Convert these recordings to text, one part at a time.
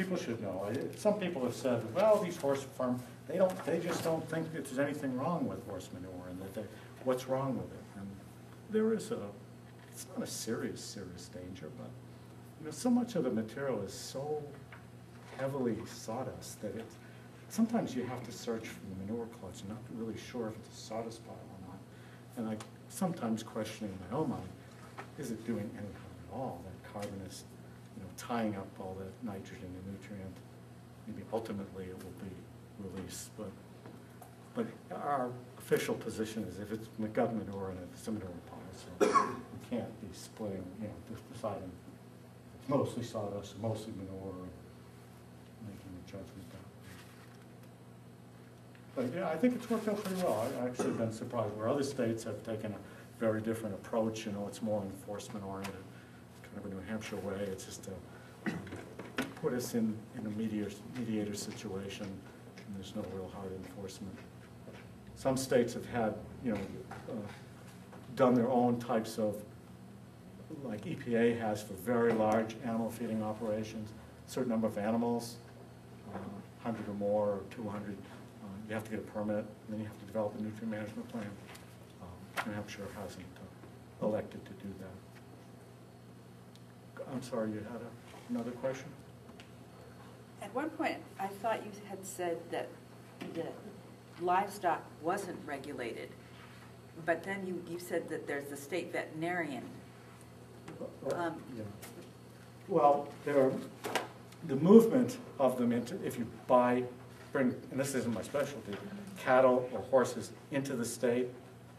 people should know. Some people have said, well, these horse farms, they just don't think that there's anything wrong with horse manure, and that what's wrong with it? And there is it's not a serious danger, but you know, so much of the material is so heavily sawdust that sometimes you have to search for the manure clutch and not really sure if it's a sawdust pile or not. And I sometimes question in my own mind, is it doing any harm at all? That carbon is, you know, tying up all that nitrogen and nutrient. Maybe ultimately it will be released, but our official position is if it's gut manure and it's a manure pile, so you can't be splitting, you know, just deciding it's mostly sawdust, mostly manure, and making a judgment that way. But yeah, I think it's worked out pretty well. I've actually been surprised where other states have taken a very different approach. You know, it's more enforcement oriented, kind of a New Hampshire way. It's just to put us in a mediator situation, and there's no real hard enforcement. Some states have had, you know, done their own types of, like EPA has for very large animal feeding operations, a certain number of animals, 100 or more, or 200, you have to get a permit, and then you have to develop a nutrient management plan. New Hampshire hasn't elected to do that. I'm sorry, you had another question? At one point, I thought you had said that livestock wasn't regulated, but then you said that there's a state veterinarian. Yeah. Well, the movement of them into, if you bring, and this isn't my specialty, cattle or horses into the state,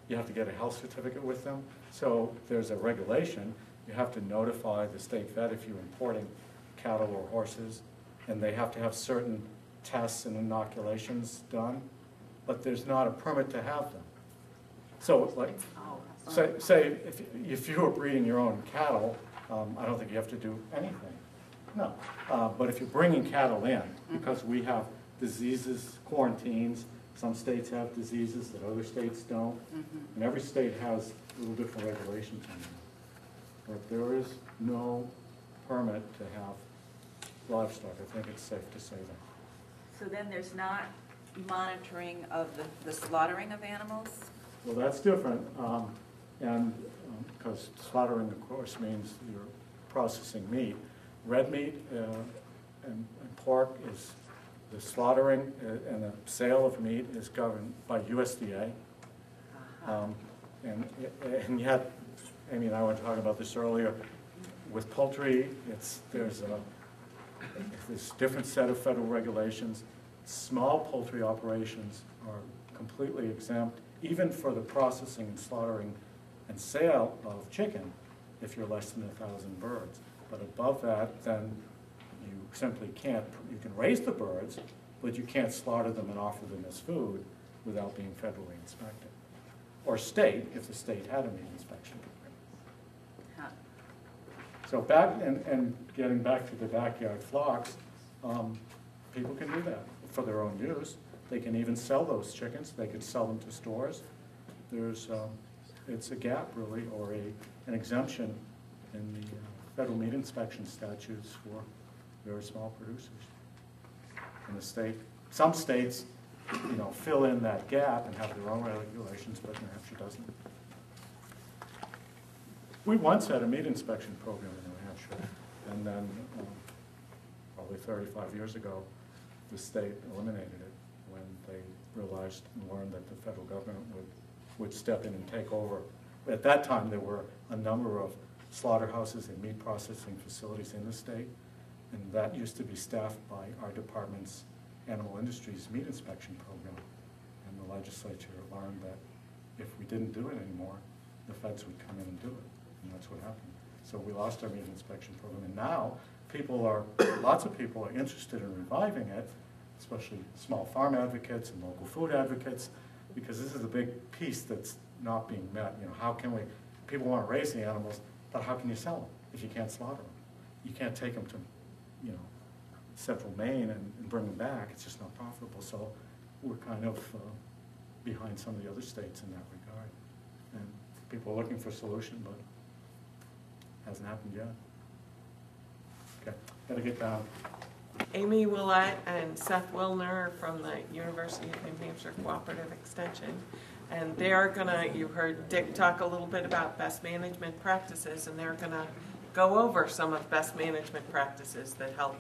you have to get a health certificate with them. So there's a regulation. You have to notify the state vet if you're importing cattle or horses, and they have to have certain tests and inoculations done, but there's not a permit to have them. So like, say if you were breeding your own cattle, I don't think you have to do anything. No, but if you're bringing cattle in, because we have diseases, quarantines, some states have diseases that other states don't, and every state has a little different regulations on that. But there is no permit to have livestock. I think it's safe to say that. So then there's not monitoring of the slaughtering of animals? Well, that's different, and because slaughtering, of course, means you're processing meat. Red meat and pork is the slaughtering and the sale of meat is governed by USDA. And yet, Amy and I were talking about this earlier. With poultry, there's this different set of federal regulations. Small poultry operations are completely exempt, even for the processing and slaughtering and sale of chicken, if you're less than 1,000 birds. But above that, then you simply can't, you can raise the birds, but you can't slaughter them and offer them as food without being federally inspected. Or state, if the state had a meat inspection program. So back, and getting back to the backyard flocks, people can do that for their own use. They can even sell those chickens. They could sell them to stores. It's a gap, really, or an exemption in the federal meat inspection statutes for very small producers. In the state, some states, you know, fill in that gap and have their own regulations, but New Hampshire doesn't. We once had a meat inspection program in New Hampshire, and then probably 35 years ago, the state eliminated it when they realized and learned that the federal government would step in and take over. At that time, there were a number of slaughterhouses and meat processing facilities in the state, and that used to be staffed by our department's animal industries meat inspection program. And the legislature learned that if we didn't do it anymore, the feds would come in and do it, and that's what happened. So we lost our meat inspection program, and now lots of people are interested in reviving it, especially small farm advocates and local food advocates, because this is a big piece that's not being met. You know, how can we, people want to raise the animals, but how can you sell them if you can't slaughter them? You can't take them to, you know, central Maine and bring them back. It's just not profitable. So we're kind of behind some of the other states in that regard. And people are looking for a solution, but it hasn't happened yet. Okay, gotta get down. Amy Willett and Seth Wilner from the University of New Hampshire Cooperative Extension. And they're gonna, you heard Dick talk a little bit about best management practices, and they're gonna go over some of best management practices that help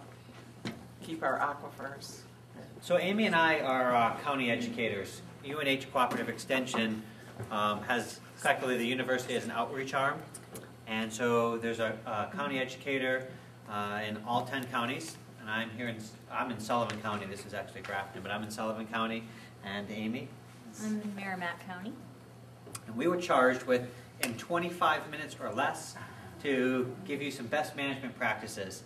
keep our aquifers. So Amy and I are county educators. UNH Cooperative Extension has, effectively the university has an outreach arm. And so there's a county educator in all 10 counties. And I'm in Sullivan County. This is actually Grafton, but I'm in Sullivan County. And Amy? I'm in Merrimack County. And we were charged with, in 25 minutes or less, to give you some best management practices.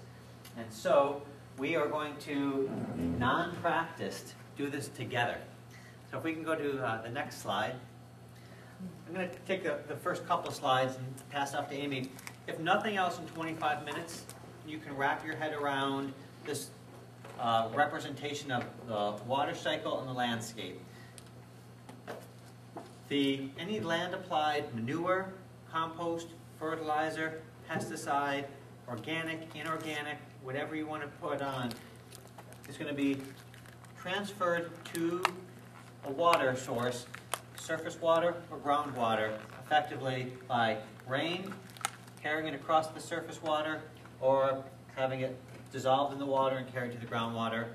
And so we are going to, non-practiced, do this together. So if we can go to the next slide. I'm going to take the first couple slides and pass off to Amy. If nothing else in 25 minutes, you can wrap your head around this representation of the water cycle and the landscape. Any land-applied manure, compost, fertilizer, pesticide, organic, inorganic, whatever you want to put on, is going to be transferred to a water source, surface water or groundwater, effectively by rain, carrying it across the surface water, or having it dissolved in the water and carried to the groundwater,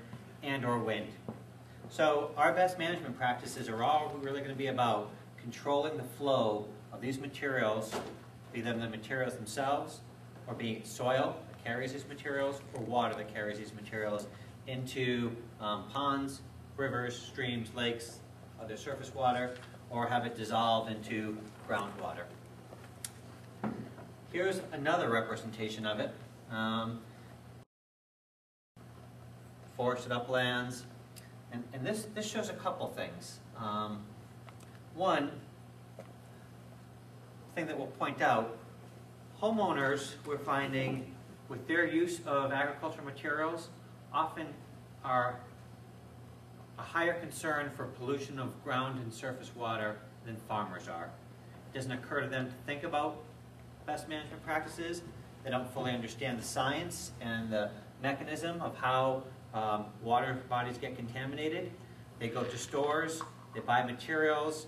and or wind. So our best management practices are all really going to be about controlling the flow of these materials, be them the materials themselves, or be it soil that carries these materials, or water that carries these materials into ponds, rivers, streams, lakes, other surface water, or have it dissolved into groundwater. Here's another representation of it. Forested uplands. And this shows a couple things. One thing that we'll point out, homeowners, we're finding, with their use of agricultural materials, often are a higher concern for pollution of ground and surface water than farmers are. It doesn't occur to them to think about best management practices. They don't fully understand the science and the mechanism of how water bodies get contaminated. They go to stores, they buy materials.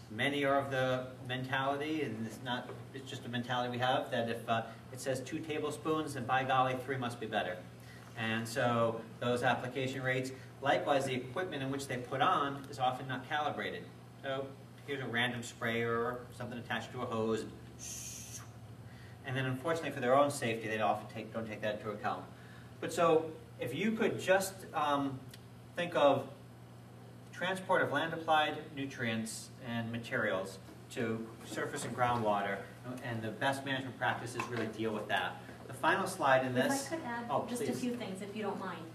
Many are of the mentality, and it's just a mentality we have, that if it says 2 tablespoons, then by golly, 3 must be better. And so those application rates, likewise the equipment in which they put on is often not calibrated. So here's a random sprayer or something attached to a hose. And then unfortunately for their own safety, they often don't take that into account. But so if you could just think of transport of land-applied nutrients and materials to surface and groundwater, and the best management practices really deal with that. The final slide in this... If I could add just a few things, if you don't mind.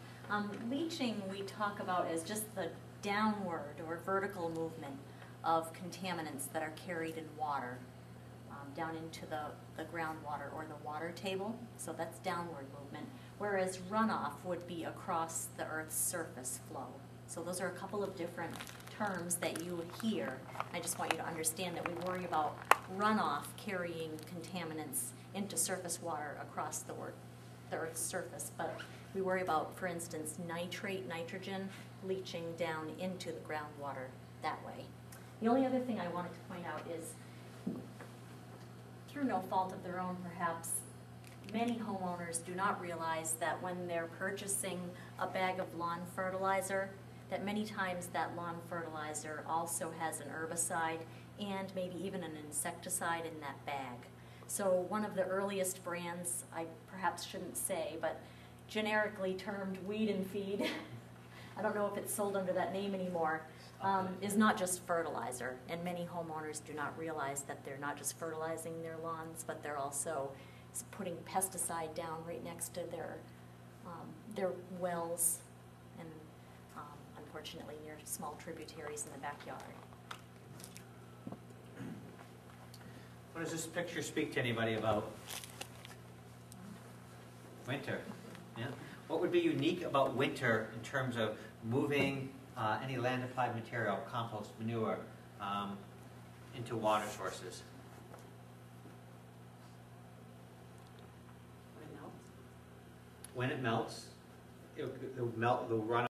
Leaching we talk about as just the downward or vertical movement of contaminants that are carried in water down into the groundwater or the water table. So that's downward movement. Whereas runoff would be across the Earth's surface flow. So those are a couple of different terms that you would hear. I just want you to understand that we worry about runoff carrying contaminants into surface water across the Earth's surface, but we worry about, for instance, nitrate, nitrogen leaching down into the groundwater that way. The only other thing I wanted to point out is, through no fault of their own perhaps, many homeowners do not realize that when they're purchasing a bag of lawn fertilizer, that many times that lawn fertilizer also has an herbicide and maybe even an insecticide in that bag. So one of the earliest brands, I perhaps shouldn't say, but generically termed Weed and Feed, I don't know if it's sold under that name anymore, is not just fertilizer. And many homeowners do not realize that they're not just fertilizing their lawns, but they're also putting pesticide down right next to their wells, and unfortunately near small tributaries in the backyard. What does this picture speak to anybody about? Winter. Yeah. What would be unique about winter in terms of moving any land-applied material, compost, manure, into water sources? When it melts. When it melts, it'll melt, it'll run